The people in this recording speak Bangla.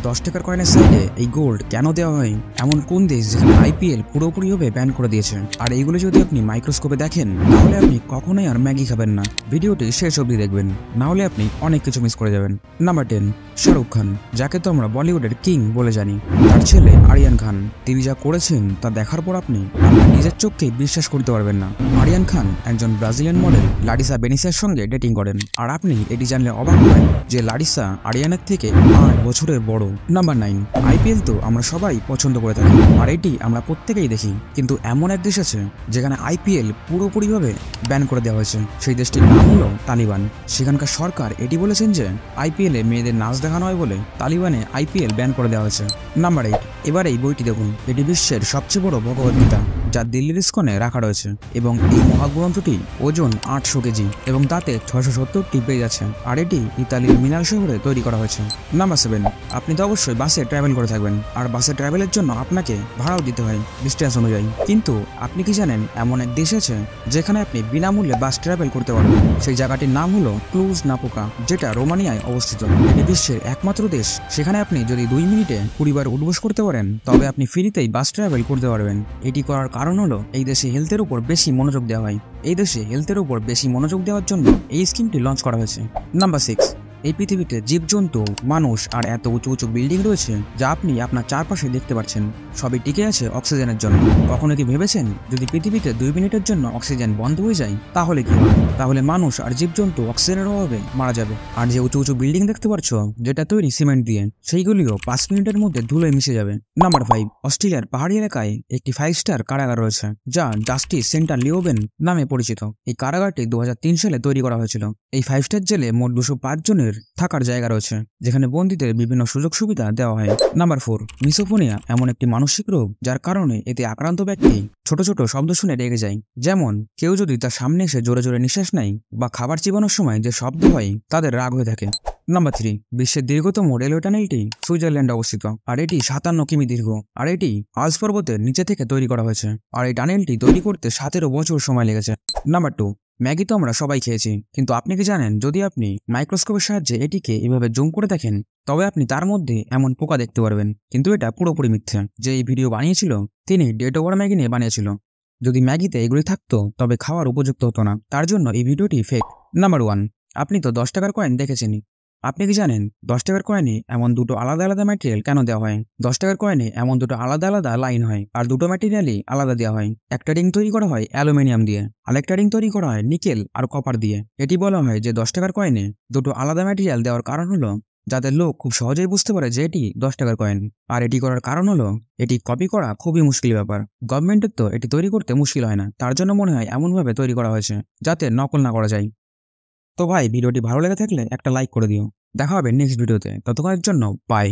10 টাকার কয়েনের সাইডে এই গোল্ড কেন দেওয়া হয়? এমন কোন দেশ যেখানে আইপিএল পুরোপুরিভাবে ব্যান করে দিয়েছে? আর এইগুলো যদি আপনি মাইক্রোস্কোপে দেখেন তাহলে আপনি কখনোই আর ম্যাগি খাবেন না। ভিডিওটি শেষ অবধি দেখবেন, না হলে আপনি অনেক কিছু মিস করে যাবেন। নাম্বার 10, শাহরুখ খান, যাকে তো আমরা বলিউডের কিং বলে জানি। তার ছেলে আরিয়ান খান, তিনি যা করেছেন তা দেখার পর আপনি নিজের চোখকে বিশ্বাস করতে পারবেন না। আরিয়ান খান একজন ব্রাজিলিয়ান মডেল লারিসা বেনিসের সঙ্গে ডেটিং করেন, আর আপনি এটি জানলে অবাক হবেন যে লারিসা আরিয়ানের থেকে 8 বছরের বড়। নাম্বার 9, আইপিএল তো আমরা সবাই পছন্দ করে থাকি, আর এটি আমরা প্রত্যেকেই দেখি। কিন্তু এমন এক দেশ আছে যেখানে আইপিএল পুরোপুরিভাবে ব্যান করে দেওয়া হয়েছে। সেই দেশটির নাম হলো তালিবান। সেখানকার সরকার এটি বলেছেন যে আইপিএল এ মেয়েদের নাচ দেখানো হয় বলে তালিবানে আইপিএল ব্যান করে দেওয়া হয়েছে। নাম্বার 8, এবার এই বইটি দেখুন। এটি বিশ্বের সবচেয়ে বড় ভগবদ্গীতা, যা দিল্লির ইস্কনে রাখা রয়েছে, এবং এই মহাগ্রন্থটি ওজন 800 কেজি এবং তাতে 670টি পেজ আছে, আর এটি ইতালির মিলান শহরে তৈরি করা হয়েছে। নাম্বার 7, আপনি তো অবশ্যই বাসে ট্রাভেল করে থাকবেন, আর বাসে ট্রাভেলের জন্য আপনাকে ভাড়াও দিতে হয় ডিস্টেন্স অনুযায়ী। কিন্তু আপনি কি জানেন এমন এক দেশ আছে যেখানে আপনি বিনামূল্যে বাস ট্রাভেল করতে পারবেন? সেই জায়গাটির নাম হলো ক্লুজ নাপোকা, যেটা রোমানিয়ায় অবস্থিত। এটি বিশ্বের একমাত্র দেশ সেখানে আপনি যদি 2 মিনিটে 20 বার উঠবোস করতে পারেন তবে আপনি ফ্রিতেই বাস ট্রাভেল করতে পারবেন। এটি করার কারণ হলো এই দেশে হেলথের উপর বেশি মনোযোগ দেওয়া হয়। এই দেশে হেলথের উপর বেশি মনোযোগ দেওয়ার জন্য এই স্কিমটি লঞ্চ করা হয়েছে। নাম্বার 6, এই পৃথিবীতে জীবজন্তু, মানুষ আর এত উঁচু উঁচু বিল্ডিং রয়েছে যা আপনি আপনার চারপাশে দেখতে পাচ্ছেন, সবই টিকে আছে অক্সিজেনের জন্য। কখনো কি ভেবেছেন যদি পৃথিবীতে 2 মিনিটের জন্য অক্সিজেন বন্ধ হয়ে যায় তাহলে কি হবে? তাহলে মানুষ আর জীবজন্তু অক্সিজেনের অভাবে মারা যাবে। আর যে উঁচু উঁচু বিল্ডিং দেখতে পাচ্ছ যেটা তৈরি সিমেন্ট দিয়ে, সেইগুলিও 5 মিনিটের মধ্যে ধুলোয় মিশে যাবে। নাম্বার 5, অস্ট্রেলিয়ার পাহাড়ি এলাকায় একটি 5 স্টার কারাগার রয়েছে যা জাস্টিস সেন্টার লিওবেন নামে পরিচিত। এই কারাগারটি 2003 সালে তৈরি করা হয়েছিল। এই 5 স্টার জেলে মোট 205 জনের থাকার জায়গা রয়েছে, যেখানে বন্দীদের বিভিন্ন সুযোগ সুবিধা দেওয়া হয়। নাম্বার 4, মিসোফোনিয়া এমন একটি মানসিক রোগ যার কারণে এতে আক্রান্ত ব্যক্তি ছোট ছোট শব্দ শুনে রেগে যায়। যেমন কেউ যদি তার সামনে এসে জোরে জোরে নিঃশ্বাস নেয় বা খাবার চিবানোর সময় যে শব্দ হয় তাদের রাগ হয়ে থাকে। নাম্বার 3, বিশ্বের দীর্ঘতম রেলওয়ে টানেলটি সুইজারল্যান্ডে অবস্থিত, আর এটি 57 কিমি দীর্ঘ, আর এটি আল্পস পর্বতের নিচে থেকে তৈরি করা হয়েছে, আর এই টানেলটি তৈরি করতে 17 বছর সময় লেগেছে। নাম্বার 2, ম্যাগি তো আমরা সবাই খেয়েছি, কিন্তু আপনি কি জানেন যদি আপনি মাইক্রোস্কোপের সাহায্যে এটিকে এভাবে জুম করে দেখেন তবে আপনি তার মধ্যে এমন পোকা দেখতে পারবেন। কিন্তু এটা পুরোপুরি মিথ্যে। যে এই ভিডিও বানিয়েছিল তিনি ডেট ওভার ম্যাগি নিয়ে বানিয়েছিল। যদি ম্যাগিতে এগুলি থাকতো তবে খাওয়ার উপযুক্ত হতো না, তার জন্য এই ভিডিওটি ফেক। নাম্বার 1, আপনি তো 10 টাকার কয়েন দেখেছেনই। আপনি কি জানেন 10 টাকার কয়েনে এমন দুটো আলাদা আলাদা ম্যাটেরিয়াল কেন দেওয়া হয়? 10 টাকার কয়েনে এমন দুটো আলাদা আলাদা লাইন হয়, আর দুটো ম্যাটেরিয়ালই আলাদা দেওয়া হয়। একটা রিং তৈরি করা হয় অ্যালুমিনিয়াম দিয়ে, আরেকটা রিং তৈরি করা হয় নিকেল আর কপার দিয়ে। এটি বলা হয় যে 10 টাকার কয়েনে দুটো আলাদা ম্যাটেরিয়াল দেওয়ার কারণ হলো যাতে লোক খুব সহজেই বুঝতে পারে যে এটি 10 টাকার কয়েন। আর এটি করার কারণ হলো এটি কপি করা খুবই মুশকিল ব্যাপার। গভর্নমেন্টের তো এটি তৈরি করতে মুশকিল হয় না, তার জন্য মনে হয় এমনভাবে তৈরি করা হয়েছে যাতে নকল না করা যায়। তো ভাই, ভিডিওটি ভালো লেগে থাকলে একটা লাইক করে দিও। দেখা হবে নেক্সট ভিডিওতে, ততক্ষণের জন্য বাই।